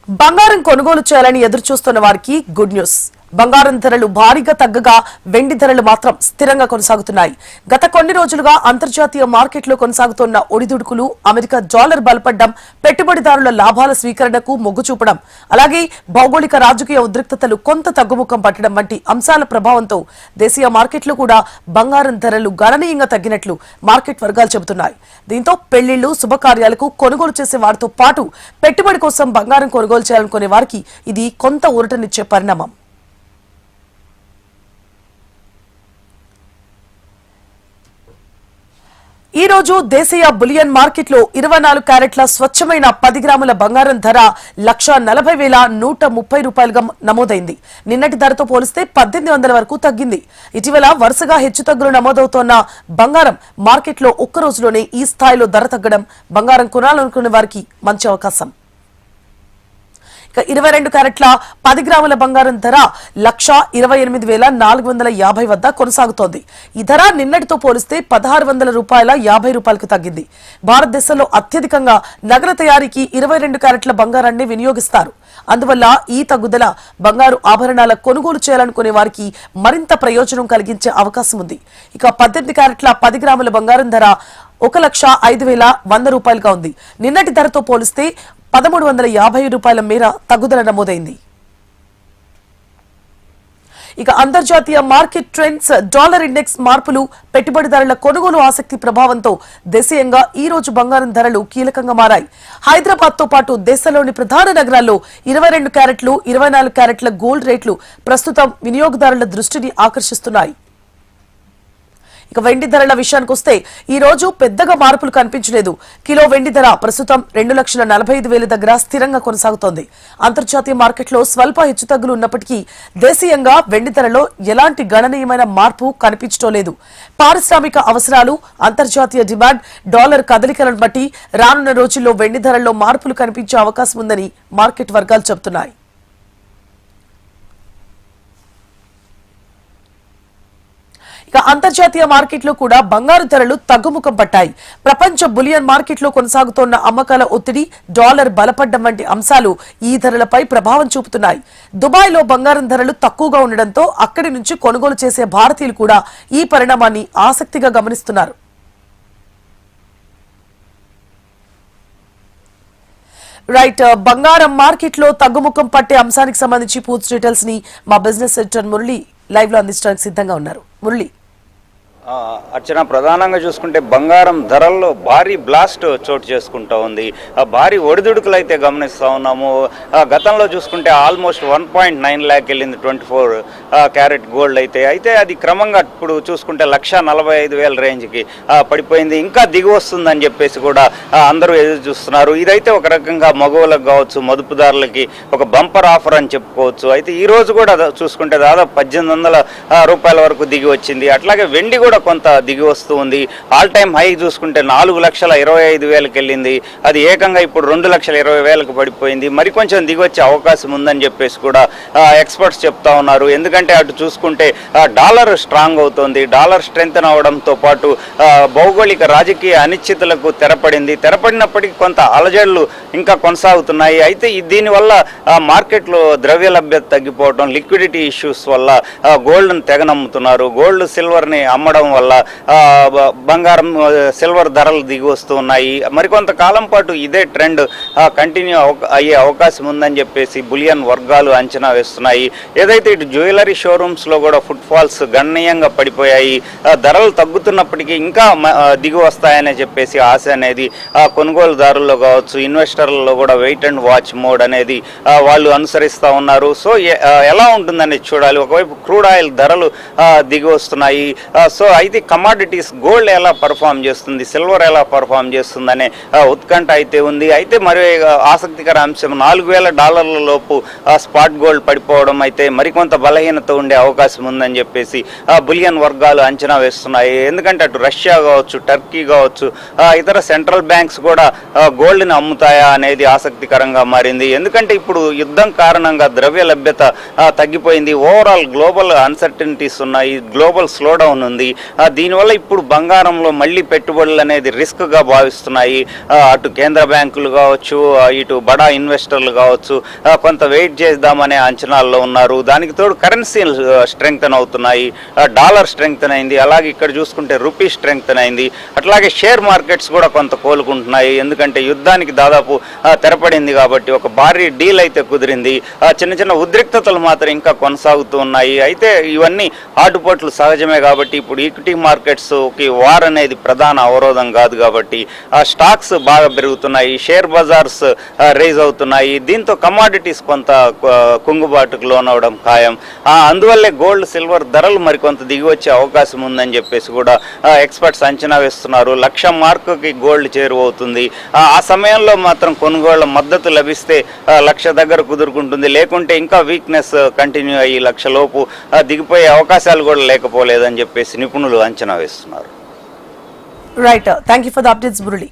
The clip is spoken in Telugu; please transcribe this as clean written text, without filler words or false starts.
బంగారం కొనుగోలు చేయాలని ఎదురుచూస్తున్న వారికి గుడ్ న్యూస్. బంగారం ధరలు భారీగా తగ్గగా వెండి ధరలు మాత్రం స్థిరంగా కొనసాగుతున్నాయి. గత కొన్ని రోజులుగా అంతర్జాతీయ మార్కెట్లో కొనసాగుతున్న ఒడిదుడుకులు, అమెరికా డాలర్ బలపడ్డం, పెట్టుబడిదారుల లాభాల స్వీకరణకు మొగ్గు చూపడం, అలాగే భౌగోళిక రాజకీయ ఉద్రిక్తతలు కొంత తగ్గుముఖం పట్టడం వంటి అంశాల ప్రభావంతో దేశీయ మార్కెట్లో కూడా బంగారం ధరలు గణనీయంగా తగ్గినట్లు మార్కెట్ వర్గాలు చెబుతున్నాయి. దీంతో పెళ్లిళ్లు, శుభకార్యాలకు కొనుగోలు చేసే వారితో పాటు పెట్టుబడి కోసం బంగారం కొనుగోలు చేయాలనుకునే వారికి ఇది కొంత ఊరటనిచ్చే పరిణామం. ఈ రోజు దేశీయ బులియన్ మార్కెట్లో 24 క్యారెట్ల స్వచ్ఛమైన 10 గ్రాముల బంగారం ధర 1,40,130 రూపాయలుగా నమోదైంది. నిన్నటి ధరతో పోలిస్తే 1,800 వరకు తగ్గింది. ఇటీవల వరుసగా హెచ్చుతగ్గులు నమోదవుతోన్న బంగారం మార్కెట్లో ఒక్క రోజులోనే ఈ స్థాయిలో ధర తగ్గడం బంగారం కొనాలనుకునే వారికి మంచి అవకాశం. 22 క్యారెట్ల 10 గ్రాముల బంగారం ధర 1,28,450 వద్ద కొనసాగుతోంది. ఈ ధర నిన్నటితో పోలిస్తే 1,600 రూపాయల 50 రూపాయలకు తగ్గింది. భారతదేశంలో అత్యధికంగా నగల తయారీకి 22 క్యారెట్ల బంగారాన్ని వినియోగిస్తారు. అందువల్ల ఈ తగ్గుదల బంగారు ఆభరణాల కొనుగోలు చేయాలనుకునే వారికి మరింత ప్రయోజనం కలిగించే అవకాశం ఉంది. 18 క్యారెట్ల 10 గ్రాముల బంగారం ధర 1,05,100 రూపాయలుగా ఉంది. నిన్నటి ధరతో పోలిస్తే 1,350 రూపాయల మేర తగ్గుదల నమోదైంది. అంతర్జాతీయ మార్కెట్ ట్రెండ్స్, డాలర్ ఇండెక్స్ మార్పులు, పెట్టుబడిదారుల కొనుగోలు ఆసక్తి ప్రభావంతో దేశీయంగా ఈ రోజు బంగారం ధరలు కీలకంగా మారాయి. హైదరాబాద్ తో పాటు దేశంలోని ప్రధాన నగరాల్లో 22 క్యారెట్లు, 24 క్యారెట్ల గోల్డ్ రేట్లు ప్రస్తుతం వినియోగదారుల దృష్టిని ఆకర్షిస్తున్నాయి. వెండి ధరల విషయానికి వస్తే ఈ రోజు పెద్దగా మార్పులు కనిపించలేదు. కిలో వెండి ధర ప్రస్తుతం 2,45,000 దగ్గర స్థిరంగా కొనసాగుతోంది. అంతర్జాతీయ మార్కెట్లో స్వల్ప హెచ్చుతగ్గులు ఉన్నప్పటికీ దేశీయంగా వెండి ధరలో ఎలాంటి గణనీయమైన మార్పు కనిపించడం లేదు. పారిశ్రామిక అవసరాలు, అంతర్జాతీయ డిమాండ్, డాలర్ కదలికలను బట్టి రానున్న రోజుల్లో వెండి ధరల్లో మార్పులు కనిపించే అవకాశం ఉందని మార్కెట్ వర్గాలు చెబుతున్నాయి. అంతర్జాతీయ మార్కెట్లో కూడా బంగారు ధరలు తగ్గుముఖం పట్టాయి. ప్రపంచ బులియన్ మార్కెట్లో కొనసాగుతోన్న అమ్మకాల ఒత్తిడి, డాలర్ బలపడ్డం వంటి అంశాలు ఈ ధరలపై ప్రభావం చూపుతున్నాయి. దుబాయ్లో బంగారం ధరలు తక్కువగా ఉండడంతో అక్కడి నుంచి కొనుగోలు చేసే భారతీయులు కూడా ఈ పరిణామాన్ని ఆసక్తిగా గమనిస్తున్నారు. బంగారం మార్కెట్లో తగ్గుముఖం పట్టే అంశానికి సంబంధించి పూర్తి డీటెయిల్స్ ని మా బిజినెస్ ఎడిటర్ మురళి లైవ్ లో అందించడానికి సిద్ధంగా ఉన్నారు. మురళి, అర్చన, ప్రధానంగా చూసుకుంటే బంగారం ధరల్లో భారీ బ్లాస్ట్ చోటు చేసుకుంటూ ఉంది. భారీ ఒడిదుడుకులు అయితే గమనిస్తూ ఉన్నాము. గతంలో చూసుకుంటే ఆల్మోస్ట్ 1.9 lakh వెళ్ళింది 24 క్యారెట్ గోల్డ్ అయితే అది క్రమంగా ఇప్పుడు చూసుకుంటే 1,45,000 రేంజ్కి పడిపోయింది. ఇంకా దిగి వస్తుందని చెప్పేసి కూడా అందరూ ఎదురు చూస్తున్నారు. ఇదైతే ఒక రకంగా మగవులకు కావచ్చు, మదుపుదారులకి ఒక బంపర్ ఆఫర్ అని చెప్పుకోవచ్చు. అయితే ఈ రోజు కూడా చూసుకుంటే దాదాపు 1,800 రూపాయల వరకు దిగి వచ్చింది. అట్లాగే వెండి కూడా కొంత దిగి వస్తూ ఉంది. ఆల్ టైమ్ హై చూసుకుంటే 4,25,000కి వెళ్ళింది. అది ఏకంగా ఇప్పుడు 2,20,000కు పడిపోయింది. మరి కొంచెం దిగి వచ్చే అవకాశం ఉందని చెప్పేసి కూడా ఎక్స్పర్ట్స్ చెప్తా ఉన్నారు. ఎందుకంటే అటు చూసుకుంటే డాలర్ స్ట్రాంగ్ అవుతుంది. డాలర్ స్ట్రెంగ్తన్ అవడంతో పాటు భౌగోళిక రాజకీయ అనిశ్చితులకు తెరపడినప్పటికీ కొంత అలజడులు ఇంకా కొనసాగుతున్నాయి. అయితే దీనివల్ల మార్కెట్లో ద్రవ్య లభ్యత తగ్గిపోవడం, లిక్విడిటీ ఇష్యూస్ వల్ల గోల్డ్ను తెగనమ్ముతున్నారు. గోల్డ్, సిల్వర్ని అమ్మడం వల్ల బంగారం, సిల్వర్ ధరలు దిగి వస్తూ ఉన్నాయి. మరికొంతకాలం పాటు ఇదే ట్రెండ్ కంటిన్యూ అయ్యే అవకాశం ఉందని చెప్పేసి బులియన్ వర్గాలు అంచనా వేస్తున్నాయి. ఏదైతే ఇటు జ్యువెలరీ షోరూమ్స్లో కూడా ఫుట్ ఫాల్స్ గణనీయంగా పడిపోయాయి. ధరలు తగ్గుతున్నప్పటికీ ఇంకా దిగి వస్తాయని చెప్పేసి ఆశ అనేది కొనుగోలుదారుల్లో కావచ్చు, ఇన్వెస్టర్లలో కూడా వెయిట్ అండ్ వాచ్ మోడ్ అనేది వాళ్ళు అనుసరిస్తూ ఉన్నారు. సో ఎలా ఉంటుందనేది చూడాలి. ఒకవైపు క్రూడ్ ఆయిల్ ధరలు దిగి వస్తున్నాయి. సో అయితే కమాడిటీస్, గోల్డ్ ఎలా పర్ఫామ్ చేస్తుంది, సిల్వర్ ఎలా పర్ఫామ్ చేస్తుందనే ఉత్కంఠ అయితే ఉంది. అయితే మరి ఆసక్తికర అంశం, $4,000 లోపు స్పాట్ గోల్డ్ పడిపోవడం అయితే మరికొంత బలహీనత ఉండే అవకాశం ఉందని చెప్పేసి బులియన్ వర్గాలు అంచనా వేస్తున్నాయి. ఎందుకంటే అటు రష్యా కావచ్చు, టర్కీ కావచ్చు, ఇతర సెంట్రల్ బ్యాంక్స్ కూడా గోల్డ్ని అమ్ముతాయా అనేది ఆసక్తికరంగా మారింది. ఎందుకంటే ఇప్పుడు యుద్ధం కారణంగా ద్రవ్య లభ్యత తగ్గిపోయింది. ఓవరాల్ గ్లోబల్ అన్సర్టనిటీస్ ఉన్నాయి, గ్లోబల్ స్లోడౌన్ ఉంది. దీనివల్ల ఇప్పుడు బంగారంలో మళ్ళీ పెట్టుబడులు అనేది రిస్క్గా భావిస్తున్నాయి. అటు కేంద్ర బ్యాంకులు కావచ్చు, ఇటు బడా ఇన్వెస్టర్లు కావచ్చు, కొంత వెయిట్ చేద్దామనే అంచనాల్లో ఉన్నారు. దానికి తోడు కరెన్సీ స్ట్రెంగ్తన్ అవుతున్నాయి, డాలర్ స్ట్రెంగ్తన్ అయింది, అలాగే ఇక్కడ చూసుకుంటే రూపీ స్ట్రెంగ్తన్ అయింది. అట్లాగే షేర్ మార్కెట్స్ కూడా కొంత కోలుకుంటున్నాయి, ఎందుకంటే యుద్ధానికి దాదాపు తెరపడింది కాబట్టి ఒక భారీ డీల్ అయితే కుదిరింది. చిన్న చిన్న ఉద్రిక్తతలు మాత్రం ఇంకా కొనసాగుతూ ఉన్నాయి. అయితే ఇవన్నీ ఆటుపోట్లు సహజమే కాబట్టి ఇప్పుడు ఈక్విటీ మార్కెట్స్కి వార్ అనేది ప్రధాన అవరోధం కాదు కాబట్టి స్టాక్స్ బాగా పెరుగుతున్నాయి, షేర్ బజార్స్ రైజ్ అవుతున్నాయి. దీంతో కమాడిటీస్ కొంత కుంగుబాటుకు లోనవడం ఖాయం. అందువల్లే గోల్డ్ సిల్వర్ ధరలు మరికొంత దిగి వచ్చే అవకాశం ఉందని చెప్పేసి కూడా ఎక్స్పర్ట్స్ అంచనా వేస్తున్నారు. 1,00,000 మార్కుకి గోల్డ్ చేరువవుతుంది. ఆ సమయంలో మాత్రం కొనుగోళ్ల మద్దతు లభిస్తే 1,00,000 దగ్గర కుదురుకుంటుంది, లేకుంటే ఇంకా వీక్నెస్ కంటిన్యూ అయ్యి 1,00,000 లోపు దిగిపోయే అవకాశాలు కూడా లేకపోలేదని చెప్పేసి నిపుణులు అంచనా వేస్తున్నారు. Right, thank you for the updates Murali.